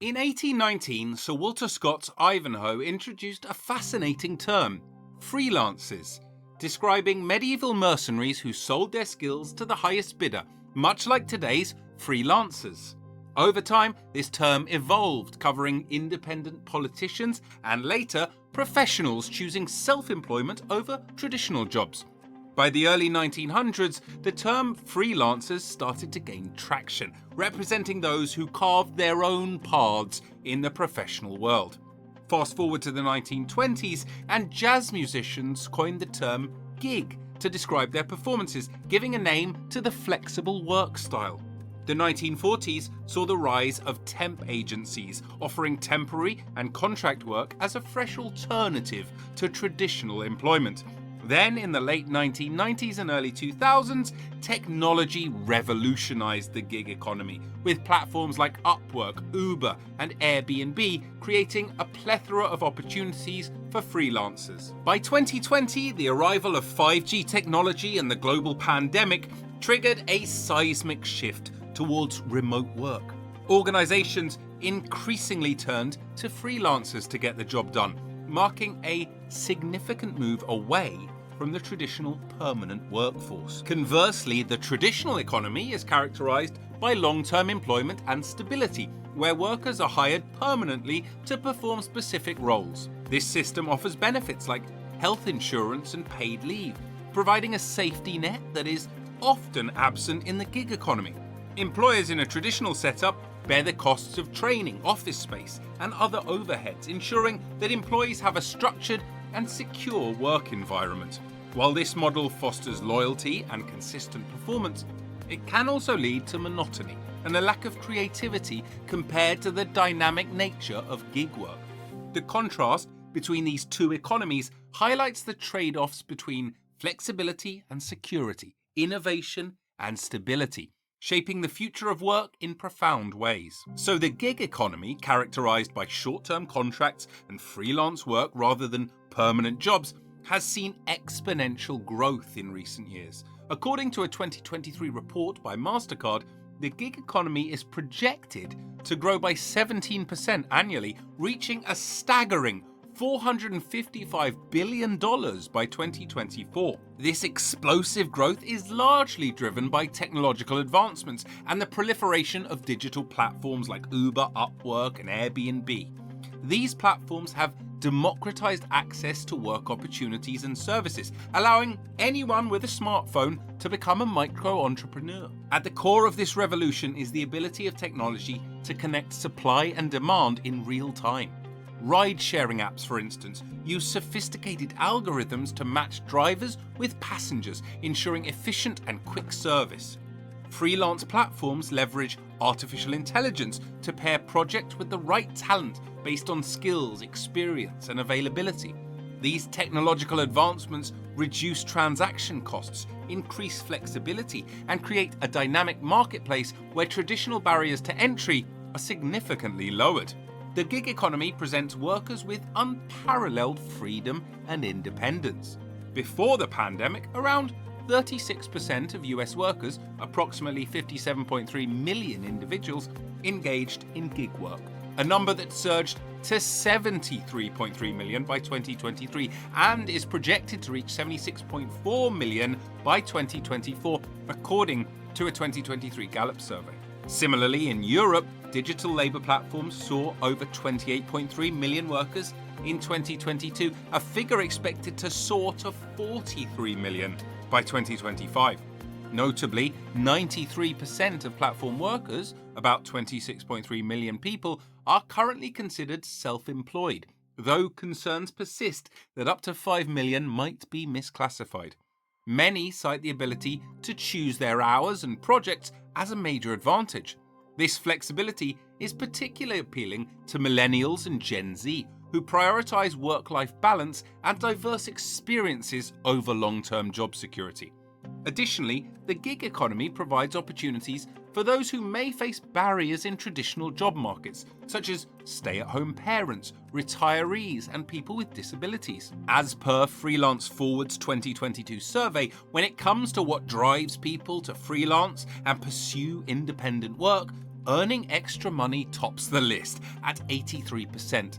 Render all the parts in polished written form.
In 1819, Sir Walter Scott's Ivanhoe introduced a fascinating term, freelances, describing medieval mercenaries who sold their skills to the highest bidder, much like today's freelancers. Over time, this term evolved, covering independent politicians and later professionals choosing self-employment over traditional jobs. By the early 1900s, the term freelancers started to gain traction, representing those who carved their own paths in the professional world. Fast forward to the 1920s, and jazz musicians coined the term gig to describe their performances, giving a name to the flexible work style. The 1940s saw the rise of temp agencies, offering temporary and contract work as a fresh alternative to traditional employment. Then, in the late 1990s and early 2000s, technology revolutionized the gig economy, with platforms like Upwork, Uber, and Airbnb creating a plethora of opportunities for freelancers. By 2020, the arrival of 5G technology and the global pandemic triggered a seismic shift towards remote work. Organizations increasingly turned to freelancers to get the job done, marking a significant move away from the traditional permanent workforce. Conversely, the traditional economy is characterized by long-term employment and stability, where workers are hired permanently to perform specific roles. This system offers benefits like health insurance and paid leave, providing a safety net that is often absent in the gig economy. Employers in a traditional setup bear the costs of training, office space, and other overheads, ensuring that employees have a structured and secure work environment. While this model fosters loyalty and consistent performance, it can also lead to monotony and a lack of creativity compared to the dynamic nature of gig work. The contrast between these two economies highlights the trade-offs between flexibility and security, innovation and stability, shaping the future of work in profound ways. So the gig economy, characterized by short-term contracts and freelance work rather than permanent jobs, has seen exponential growth in recent years. According to a 2023 report by MasterCard, the gig economy is projected to grow by 17% annually, reaching a staggering $455 billion by 2024. This explosive growth is largely driven by technological advancements and the proliferation of digital platforms like Uber, Upwork, and Airbnb. These platforms have democratized access to work opportunities and services, allowing anyone with a smartphone to become a micro-entrepreneur. At the core of this revolution is the ability of technology to connect supply and demand in real time. Ride-sharing apps, for instance, use sophisticated algorithms to match drivers with passengers, ensuring efficient and quick service. Freelance platforms leverage artificial intelligence to pair projects with the right talent based on skills, experience, and availability. These technological advancements reduce transaction costs, increase flexibility, and create a dynamic marketplace where traditional barriers to entry are significantly lowered. The gig economy presents workers with unparalleled freedom and independence. Before the pandemic, around 36% of US workers, approximately 57.3 million individuals, engaged in gig work, a number that surged to 73.3 million by 2023 and is projected to reach 76.4 million by 2024, according to a 2023 Gallup survey. Similarly, in Europe, digital labor platforms saw over 28.3 million workers in 2022, a figure expected to soar to 43 million by 2025. Notably, 93% of platform workers, about 26.3 million people, are currently considered self-employed, though concerns persist that up to 5 million might be misclassified. Many cite the ability to choose their hours and projects as a major advantage. This flexibility is particularly appealing to millennials and Gen Z, who prioritize work-life balance and diverse experiences over long-term job security. Additionally, the gig economy provides opportunities for those who may face barriers in traditional job markets, such as stay-at-home parents, retirees, and people with disabilities. As per Freelance Forward's 2022 survey, when it comes to what drives people to freelance and pursue independent work, earning extra money tops the list at 83%,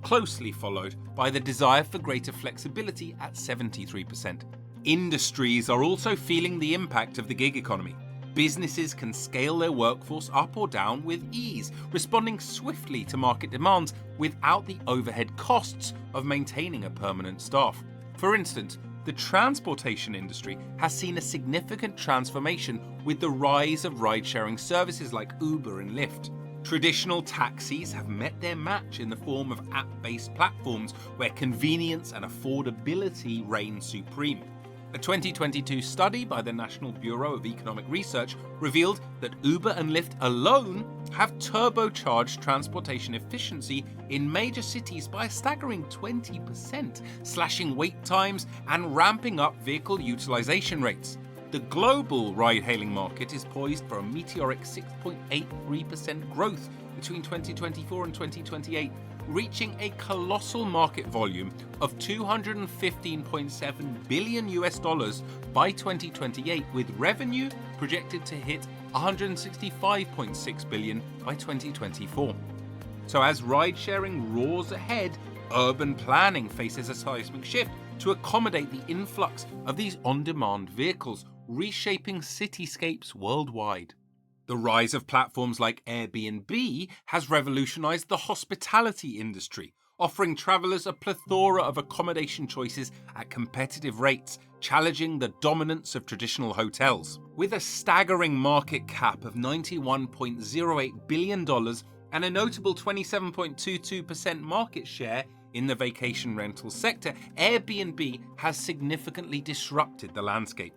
closely followed by the desire for greater flexibility at 73%. Industries are also feeling the impact of the gig economy. Businesses can scale their workforce up or down with ease, responding swiftly to market demands without the overhead costs of maintaining a permanent staff. For instance, the transportation industry has seen a significant transformation with the rise of ride-sharing services like Uber and Lyft. Traditional taxis have met their match in the form of app-based platforms where convenience and affordability reign supreme. A 2022 study by the National Bureau of Economic Research revealed that Uber and Lyft alone have turbocharged transportation efficiency in major cities by a staggering 20%, slashing wait times and ramping up vehicle utilization rates. The global ride-hailing market is poised for a meteoric 6.83% growth between 2024 and 2028, reaching a colossal market volume of $215.7 billion by 2028, with revenue projected to hit $165.6 billion by 2024. So as ride-sharing roars ahead, urban planning faces a seismic shift to accommodate the influx of these on-demand vehicles, reshaping cityscapes worldwide. The rise of platforms like Airbnb has revolutionized the hospitality industry, offering travelers a plethora of accommodation choices at competitive rates, challenging the dominance of traditional hotels. With a staggering market cap of $91.08 billion and a notable 27.22% market share in the vacation rental sector, Airbnb has significantly disrupted the landscape.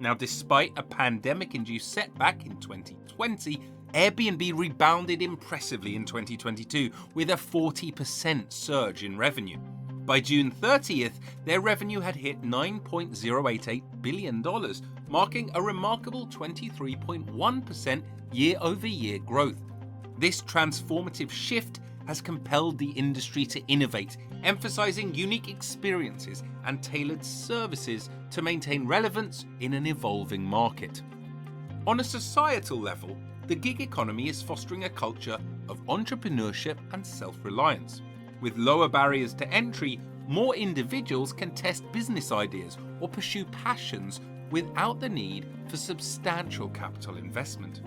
Now, despite a pandemic-induced setback in 2020, Airbnb rebounded impressively in 2022 with a 40% surge in revenue. By June 30th, their revenue had hit $9.088 billion, marking a remarkable 23.1% year-over-year growth. This transformative shift has compelled the industry to innovate, emphasizing unique experiences and tailored services to maintain relevance in an evolving market. On a societal level, the gig economy is fostering a culture of entrepreneurship and self-reliance. With lower barriers to entry, more individuals can test business ideas or pursue passions without the need for substantial capital investment.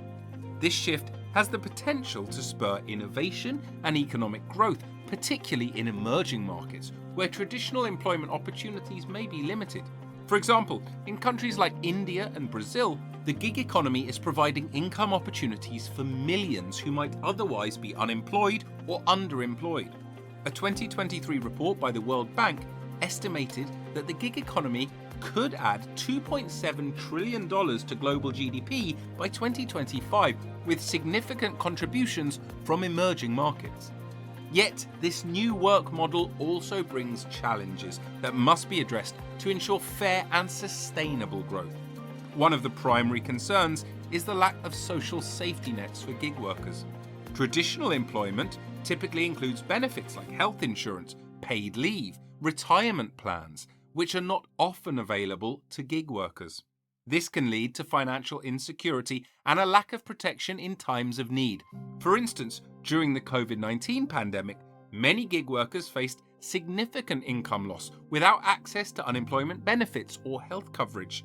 This shift has the potential to spur innovation and economic growth, particularly in emerging markets where traditional employment opportunities may be limited. For example, in countries like India and Brazil, the gig economy is providing income opportunities for millions who might otherwise be unemployed or underemployed. A 2023 report by the World Bank estimated that the gig economy could add $2.7 trillion to global GDP by 2025, with significant contributions from emerging markets. Yet, this new work model also brings challenges that must be addressed to ensure fair and sustainable growth. One of the primary concerns is the lack of social safety nets for gig workers. Traditional employment typically includes benefits like health insurance, paid leave, retirement plans, which are not often available to gig workers. This can lead to financial insecurity and a lack of protection in times of need. For instance, during the COVID-19 pandemic, many gig workers faced significant income loss without access to unemployment benefits or health coverage.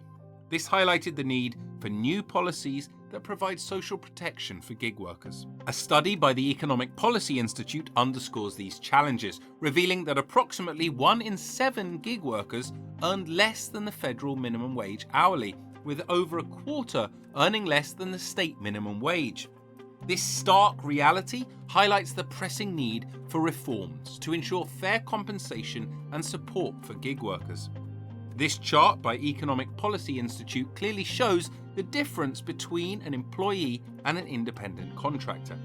This highlighted the need for new policies that provide social protection for gig workers. A study by the Economic Policy Institute underscores these challenges, revealing that approximately 1 in 7 gig workers earned less than the federal minimum wage hourly, with over a quarter earning less than the state minimum wage. This stark reality highlights the pressing need for reforms to ensure fair compensation and support for gig workers. This chart by Economic Policy Institute clearly shows the difference between an employee and an independent contractor.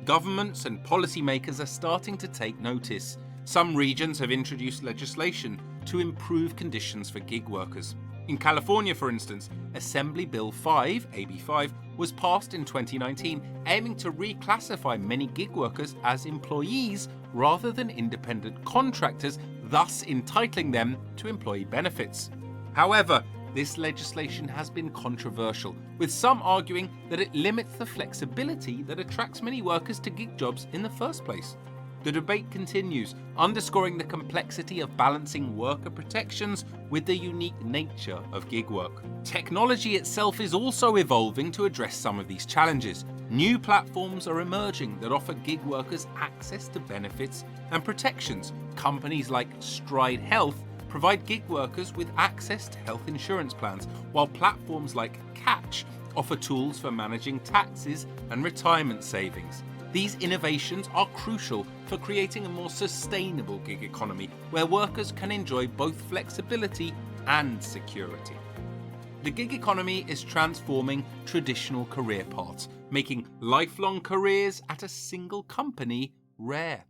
Governments and policymakers are starting to take notice. Some regions have introduced legislation to improve conditions for gig workers. In California, for instance, Assembly Bill 5, AB 5, was passed in 2019, aiming to reclassify many gig workers as employees rather than independent contractors, thus entitling them to employee benefits. However, this legislation has been controversial, with some arguing that it limits the flexibility that attracts many workers to gig jobs in the first place. The debate continues, underscoring the complexity of balancing worker protections with the unique nature of gig work. Technology itself is also evolving to address some of these challenges. New platforms are emerging that offer gig workers access to benefits and protections. Companies like Stride Health provide gig workers with access to health insurance plans, while platforms like Catch offer tools for managing taxes and retirement savings. These innovations are crucial for creating a more sustainable gig economy where workers can enjoy both flexibility and security. The gig economy is transforming traditional career paths, making lifelong careers at a single company rare.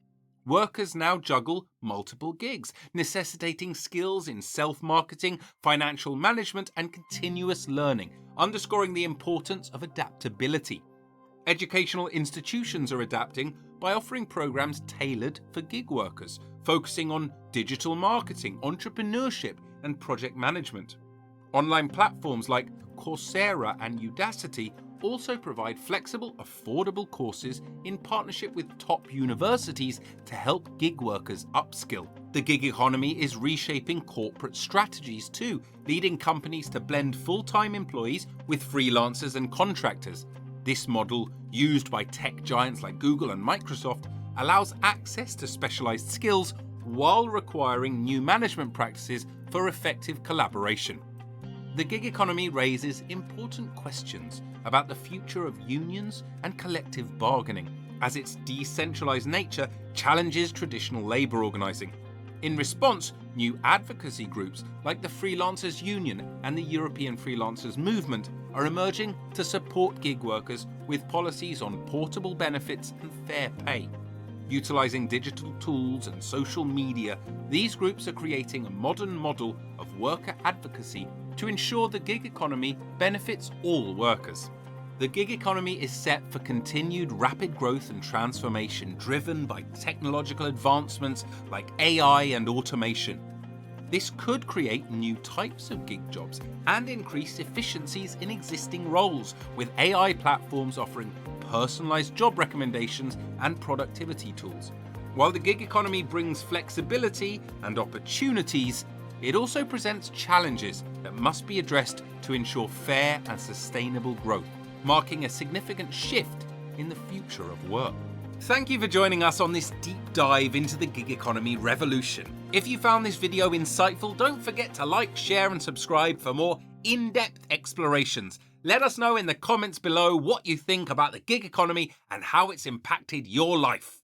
Workers now juggle multiple gigs, necessitating skills in self-marketing, financial management, and continuous learning, underscoring the importance of adaptability. Educational institutions are adapting by offering programs tailored for gig workers, focusing on digital marketing, entrepreneurship, and project management. Online platforms like Coursera and Udacity also provide flexible, affordable courses in partnership with top universities to help gig workers upskill. The gig economy is reshaping corporate strategies too, leading companies to blend full-time employees with freelancers and contractors. This model, used by tech giants like Google and Microsoft, allows access to specialized skills while requiring new management practices for effective collaboration. The gig economy raises important questions about the future of unions and collective bargaining, as its decentralized nature challenges traditional labor organizing. In response, new advocacy groups like the Freelancers Union and the European Freelancers Movement are emerging to support gig workers with policies on portable benefits and fair pay. Utilizing digital tools and social media, these groups are creating a modern model of worker advocacy to ensure the gig economy benefits all workers. The gig economy is set for continued rapid growth and transformation driven by technological advancements like AI and automation. This could create new types of gig jobs and increase efficiencies in existing roles, with AI platforms offering personalized job recommendations and productivity tools. While the gig economy brings flexibility and opportunities, it also presents challenges that must be addressed to ensure fair and sustainable growth, marking a significant shift in the future of work. Thank you for joining us on this deep dive into the gig economy revolution. If you found this video insightful, don't forget to like, share, and subscribe for more in-depth explorations. Let us know in the comments below what you think about the gig economy and how it's impacted your life.